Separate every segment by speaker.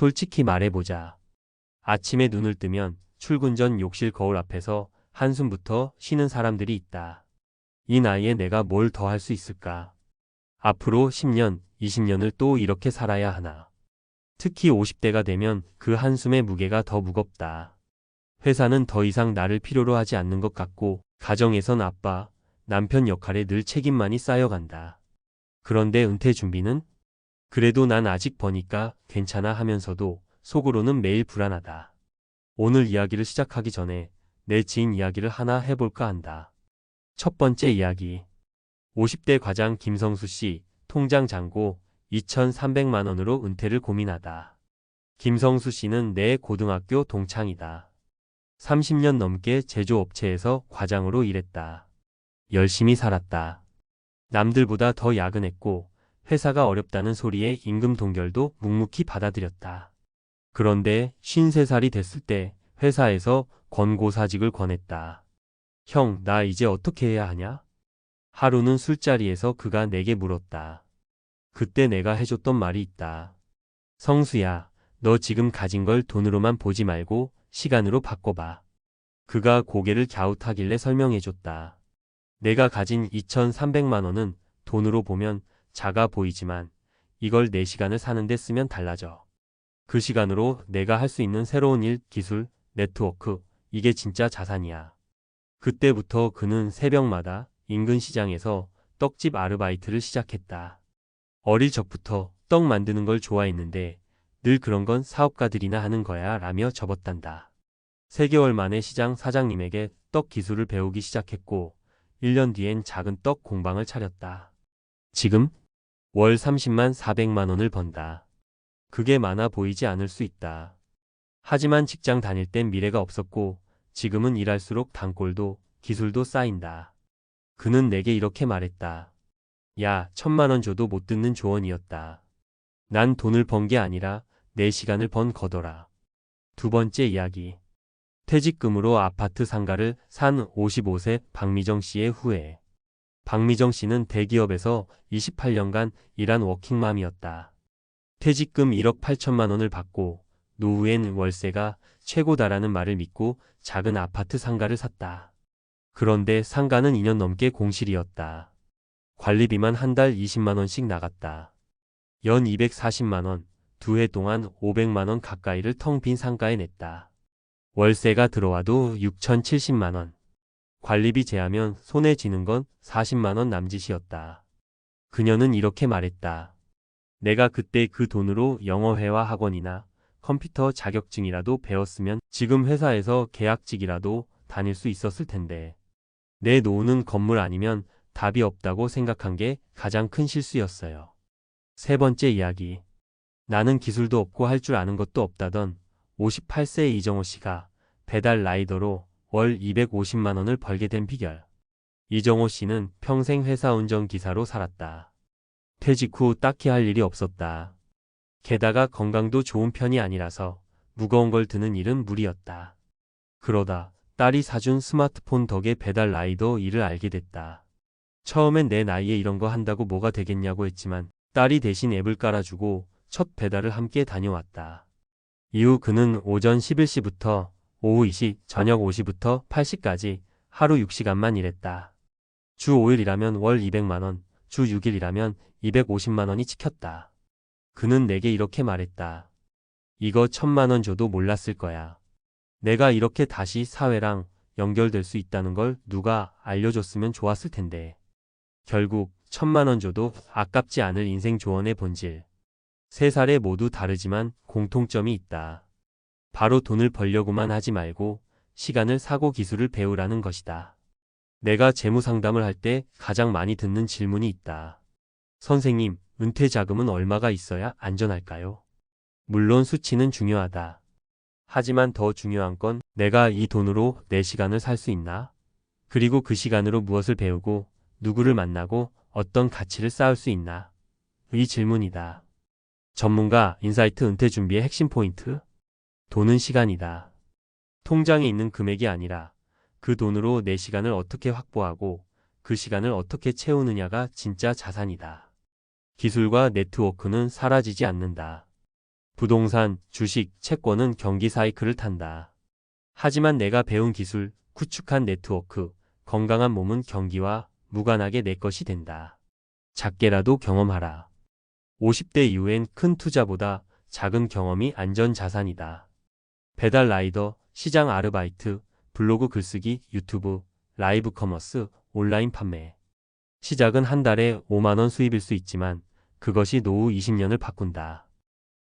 Speaker 1: 솔직히 말해보자. 아침에 눈을 뜨면 출근 전 욕실 거울 앞에서 한숨부터 쉬는 사람들이 있다. 이 나이에 내가 뭘 더 할 수 있을까? 앞으로 10년, 20년을 또 이렇게 살아야 하나? 특히 50대가 되면 그 한숨의 무게가 더 무겁다. 회사는 더 이상 나를 필요로 하지 않는 것 같고, 가정에선 아빠, 남편 역할에 늘 책임만이 쌓여간다. 그런데 은퇴 준비는? 그래도 난 아직 버니까 괜찮아 하면서도 속으로는 매일 불안하다. 오늘 이야기를 시작하기 전에 내 지인 이야기를 하나 해볼까 한다. 첫 번째 이야기. 50대 과장 김성수 씨, 통장 잔고 2,300만 원으로 은퇴를 고민하다. 김성수 씨는 내 고등학교 동창이다. 30년 넘게 제조업체에서 과장으로 일했다. 열심히 살았다. 남들보다 더 야근했고 회사가 어렵다는 소리에 임금 동결도 묵묵히 받아들였다. 그런데 53살이 됐을 때 회사에서 권고사직을 권했다. 형, 나 이제 어떻게 해야 하냐? 하루는 술자리에서 그가 내게 물었다. 그때 내가 해줬던 말이 있다. 성수야, 너 지금 가진 걸 돈으로만 보지 말고 시간으로 바꿔봐. 그가 고개를 갸웃하길래 설명해줬다. 내가 가진 2,300만 원은 돈으로 보면 작아 보이지만 이걸 내 시간을 사는데 쓰면 달라져. 그 시간으로 내가 할 수 있는 새로운 일, 기술, 네트워크, 이게 진짜 자산이야. 그때부터 그는 새벽마다 인근 시장에서 떡집 아르바이트를 시작했다. 어릴 적부터 떡 만드는 걸 좋아했는데 늘 그런 건 사업가들이나 하는 거야 라며 접었단다. 3개월 만에 시장 사장님에게 떡 기술을 배우기 시작했고 1년 뒤엔 작은 떡 공방을 차렸다. 지금 월 30만 400만 원을 번다. 그게 많아 보이지 않을 수 있다. 하지만 직장 다닐 땐 미래가 없었고 지금은 일할수록 단골도 기술도 쌓인다. 그는 내게 이렇게 말했다. 야, 1,000만 원 줘도 못 듣는 조언이었다. 난 돈을 번 게 아니라 내 시간을 번 거더라. 두 번째 이야기. 퇴직금으로 아파트 상가를 산 55세 박미정 씨의 후회. 박미정 씨는 대기업에서 28년간 일한 워킹맘이었다. 퇴직금 1억 8천만 원을 받고 노후엔 월세가 최고다라는 말을 믿고 작은 아파트 상가를 샀다. 그런데 상가는 2년 넘게 공실이었다. 관리비만 한 달 20만 원씩 나갔다. 연 240만 원, 2해 동안 500만 원 가까이를 텅 빈 상가에 냈다. 월세가 들어와도 6,070만 원. 관리비 제하면 손에 쥐는 건 40만 원 남짓이었다. 그녀는 이렇게 말했다. 내가 그때 그 돈으로 영어회화 학원이나 컴퓨터 자격증이라도 배웠으면 지금 회사에서 계약직이라도 다닐 수 있었을 텐데. 내 노후는 건물 아니면 답이 없다고 생각한 게 가장 큰 실수였어요. 세 번째 이야기. 나는 기술도 없고 할 줄 아는 것도 없다던 58세 이정호 씨가 배달 라이더로 월 250만 원을 벌게 된 비결. 이정호 씨는 평생 회사 운전기사로 살았다. 퇴직 후 딱히 할 일이 없었다. 게다가 건강도 좋은 편이 아니라서 무거운 걸 드는 일은 무리였다. 그러다 딸이 사준 스마트폰 덕에 배달 라이더 일을 알게 됐다. 처음엔 내 나이에 이런 거 한다고 뭐가 되겠냐고 했지만 딸이 대신 앱을 깔아주고 첫 배달을 함께 다녀왔다. 이후 그는 오전 11시부터 오후 2시, 저녁 5시부터 8시까지 하루 6시간만 일했다. 주 5일 일하면 월 200만 원, 주 6일 일하면 250만 원이 찍혔다. 그는 내게 이렇게 말했다. 이거 1,000만 원 줘도 몰랐을 거야. 내가 이렇게 다시 사회랑 연결될 수 있다는 걸 누가 알려줬으면 좋았을 텐데. 결국 1,000만 원 줘도 아깝지 않을 인생 조언의 본질. 세 살에 모두 다르지만 공통점이 있다. 바로 돈을 벌려고만 하지 말고 시간을 사고 기술을 배우라는 것이다. 내가 재무 상담을 할 때 가장 많이 듣는 질문이 있다. 선생님, 은퇴 자금은 얼마가 있어야 안전할까요? 물론 수치는 중요하다. 하지만 더 중요한 건 내가 이 돈으로 내 시간을 살 수 있나? 그리고 그 시간으로 무엇을 배우고 누구를 만나고 어떤 가치를 쌓을 수 있나? 이 질문이다. 전문가 인사이트 은퇴 준비의 핵심 포인트? 돈은 시간이다. 통장에 있는 금액이 아니라 그 돈으로 내 시간을 어떻게 확보하고 그 시간을 어떻게 채우느냐가 진짜 자산이다. 기술과 네트워크는 사라지지 않는다. 부동산, 주식, 채권은 경기 사이클을 탄다. 하지만 내가 배운 기술, 구축한 네트워크, 건강한 몸은 경기와 무관하게 내 것이 된다. 작게라도 경험하라. 50대 이후엔 큰 투자보다 작은 경험이 안전 자산이다. 배달 라이더, 시장 아르바이트, 블로그 글쓰기, 유튜브, 라이브 커머스, 온라인 판매. 시작은 한 달에 5만 원 수입일 수 있지만 그것이 노후 20년을 바꾼다.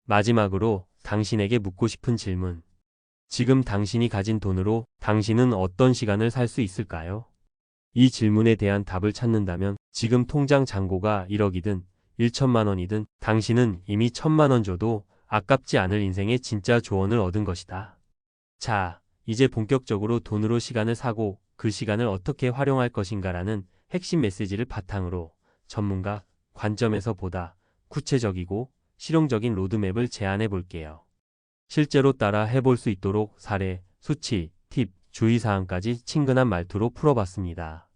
Speaker 1: 마지막으로 당신에게 묻고 싶은 질문. 지금 당신이 가진 돈으로 당신은 어떤 시간을 살 수 있을까요? 이 질문에 대한 답을 찾는다면 지금 통장 잔고가 1억이든 1천만 원이든 당신은 이미 1,000만 원 줘도 아깝지 않을 인생의 진짜 조언을 얻은 것이다. 자, 이제 본격적으로 돈으로 시간을 사고 그 시간을 어떻게 활용할 것인가라는 핵심 메시지를 바탕으로 전문가 관점에서 보다 구체적이고 실용적인 로드맵을 제안해 볼게요. 실제로 따라 해볼 수 있도록 사례, 수치, 팁, 주의사항까지 친근한 말투로 풀어봤습니다.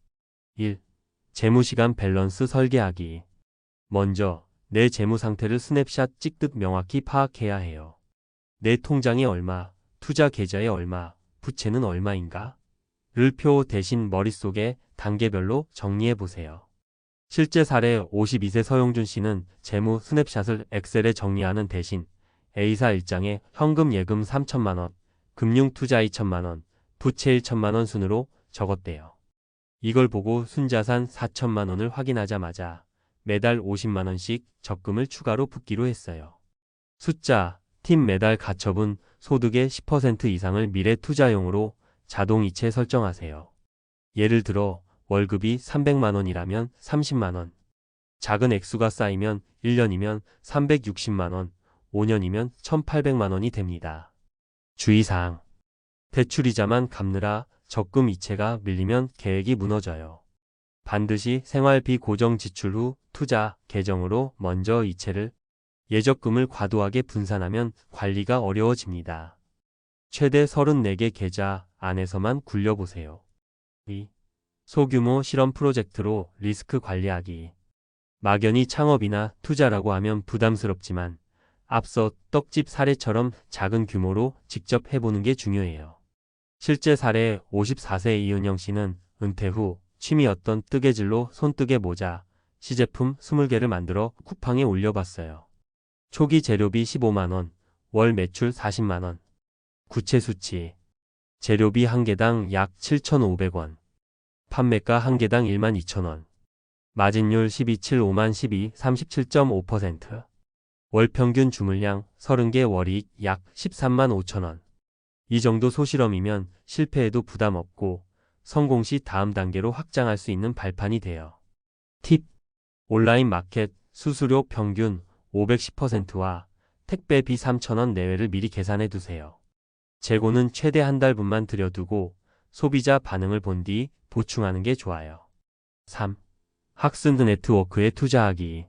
Speaker 1: 1. 재무시간 밸런스 설계하기. 먼저 내 재무 상태를 스냅샷 찍듯 명확히 파악해야 해요. 내 통장에 얼마, 투자 계좌에 얼마, 부채는 얼마인가? 를 표 대신 머릿속에 단계별로 정리해 보세요. 실제 사례 52세 서용준 씨는 재무 스냅샷을 엑셀에 정리하는 대신 A사 일장에 현금 예금 3천만 원, 금융 투자 2천만 원, 부채 1천만 원 순으로 적었대요. 이걸 보고 순자산 4천만 원을 확인하자마자 매달 50만 원씩 적금을 추가로 붓기로 했어요. 숫자, 팀 매달 가처분, 소득의 10% 이상을 미래 투자용으로 자동 이체 설정하세요. 예를 들어 월급이 300만 원이라면 30만 원. 작은 액수가 쌓이면 1년이면 360만 원, 5년이면 1,800만 원이 됩니다. 주의사항. 대출이자만 갚느라 적금 이체가 밀리면 계획이 무너져요. 반드시 생활비 고정 지출 후 투자 계정으로 먼저 이체를 예적금을 과도하게 분산하면 관리가 어려워집니다. 최대 34개 계좌 안에서만 굴려보세요. 2. 소규모 실험 프로젝트로 리스크 관리하기. 막연히 창업이나 투자라고 하면 부담스럽지만 앞서 떡집 사례처럼 작은 규모로 직접 해보는 게 중요해요. 실제 사례 54세 이은영 씨는 은퇴 후 취미였던 뜨개질로 손뜨개 모자, 시제품 20개를 만들어 쿠팡에 올려봤어요. 초기 재료비 15만 원, 월 매출 40만 원. 구체 수치. 재료비 한 개당 약 7,500원. 판매가 한 개당 12,000원. 마진율 12.75만 12, 37.5%. 월 평균 주물량 30개 월이익 약 13만 5천원. 이 정도 소실험이면 실패해도 부담 없고 성공 시 다음 단계로 확장할 수 있는 발판이 돼요. 팁. 온라인 마켓 수수료 평균 510%와 택배비 3,000원 내외를 미리 계산해 두세요. 재고는 최대 한 달분만 들여두고 소비자 반응을 본 뒤 보충하는 게 좋아요. 3. 학습 네트워크에 투자하기.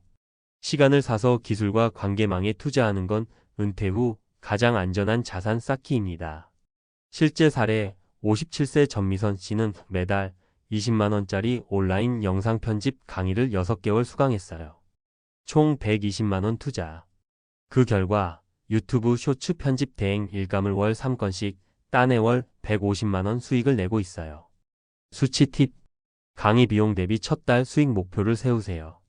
Speaker 1: 시간을 사서 기술과 관계망에 투자하는 건 은퇴 후 가장 안전한 자산 쌓기입니다. 실제 사례 57세 전미선 씨는 매달 20만 원짜리 온라인 영상 편집 강의를 6개월 수강했어요. 총 120만 원 투자. 그 결과 유튜브 쇼츠 편집 대행 일감을 월 3건씩 딴에 월 150만 원 수익을 내고 있어요. 수치 팁. 강의 비용 대비 첫 달 수익 목표를 세우세요.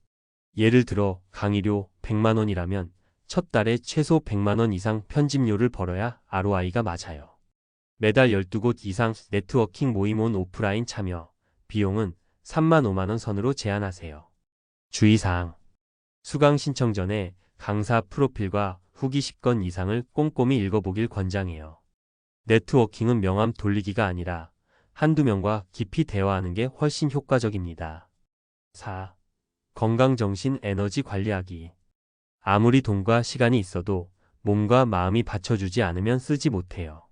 Speaker 1: 예를 들어 강의료 100만 원이라면 첫 달에 최소 100만 원 이상 편집료를 벌어야 ROI가 맞아요. 매달 12곳 이상 네트워킹 모임 온 오프라인 참여, 비용은 3만 5만 원 선으로 제한하세요. 주의사항. 수강 신청 전에 강사 프로필과 후기 10건 이상을 꼼꼼히 읽어보길 권장해요. 네트워킹은 명함 돌리기가 아니라 한두 명과 깊이 대화하는 게 훨씬 효과적입니다. 4. 건강정신 에너지 관리하기. 아무리 돈과 시간이 있어도 몸과 마음이 받쳐주지 않으면 쓰지 못해요.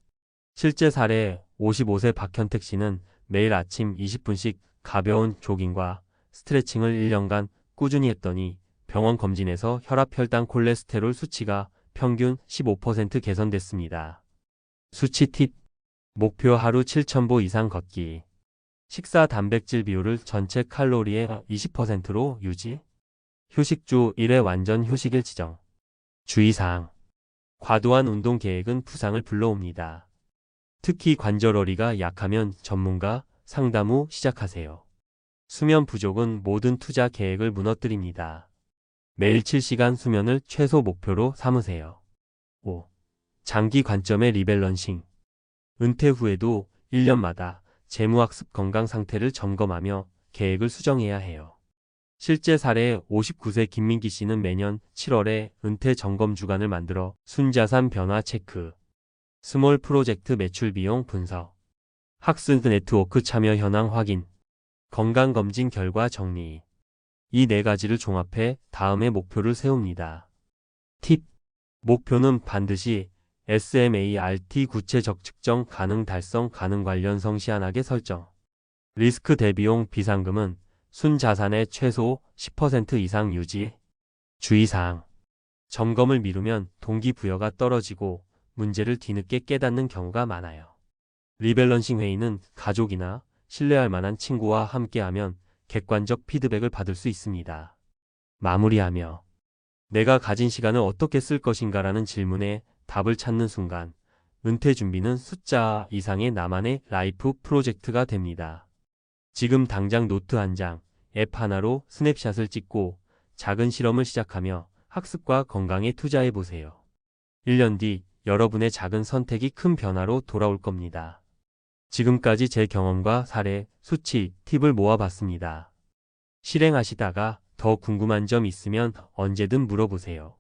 Speaker 1: 실제 사례 55세 박현택 씨는 매일 아침 20분씩 가벼운 조깅과 스트레칭을 1년간 꾸준히 했더니 병원 검진에서 혈압, 혈당, 콜레스테롤 수치가 평균 15% 개선됐습니다. 수치 팁. 목표 하루 7,000보 이상 걷기. 식사 단백질 비율을 전체 칼로리의 20%로 유지. 휴식주 1회 완전 휴식일 지정. 주의사항. 과도한 운동 계획은 부상을 불러옵니다. 특히 관절어리가 약하면 전문가 상담 후 시작하세요. 수면 부족은 모든 투자 계획을 무너뜨립니다. 매일 7시간 수면을 최소 목표로 삼으세요. 5. 장기 관점의 리밸런싱. 은퇴 후에도 1년마다 재무학습 건강 상태를 점검하며 계획을 수정해야 해요. 실제 사례 59세 김민기 씨는 매년 7월에 은퇴 점검 주간을 만들어 순자산 변화 체크, 스몰 프로젝트 매출 비용 분석, 학습 네트워크 참여 현황 확인, 건강검진 결과 정리. 이 네 가지를 종합해 다음의 목표를 세웁니다. 팁. 목표는 반드시 SMART 구체적 측정 가능 달성 가능 관련 성시한하게 설정. 리스크 대비용 비상금은 순자산의 최소 10% 이상 유지. 주의사항. 점검을 미루면 동기부여가 떨어지고 문제를 뒤늦게 깨닫는 경우가 많아요. 리밸런싱 회의는 가족이나 신뢰할 만한 친구와 함께하면 객관적 피드백을 받을 수 있습니다. 마무리하며 내가 가진 시간을 어떻게 쓸 것인가라는 질문에 답을 찾는 순간 은퇴 준비는 숫자 이상의 나만의 라이프 프로젝트가 됩니다. 지금 당장 노트 한 장, 앱 하나로 스냅샷을 찍고 작은 실험을 시작하며 학습과 건강에 투자해 보세요. 1년 뒤 여러분의 작은 선택이 큰 변화로 돌아올 겁니다. 지금까지 제 경험과 사례, 수치, 팁을 모아봤습니다. 실행하시다가 더 궁금한 점 있으면 언제든 물어보세요.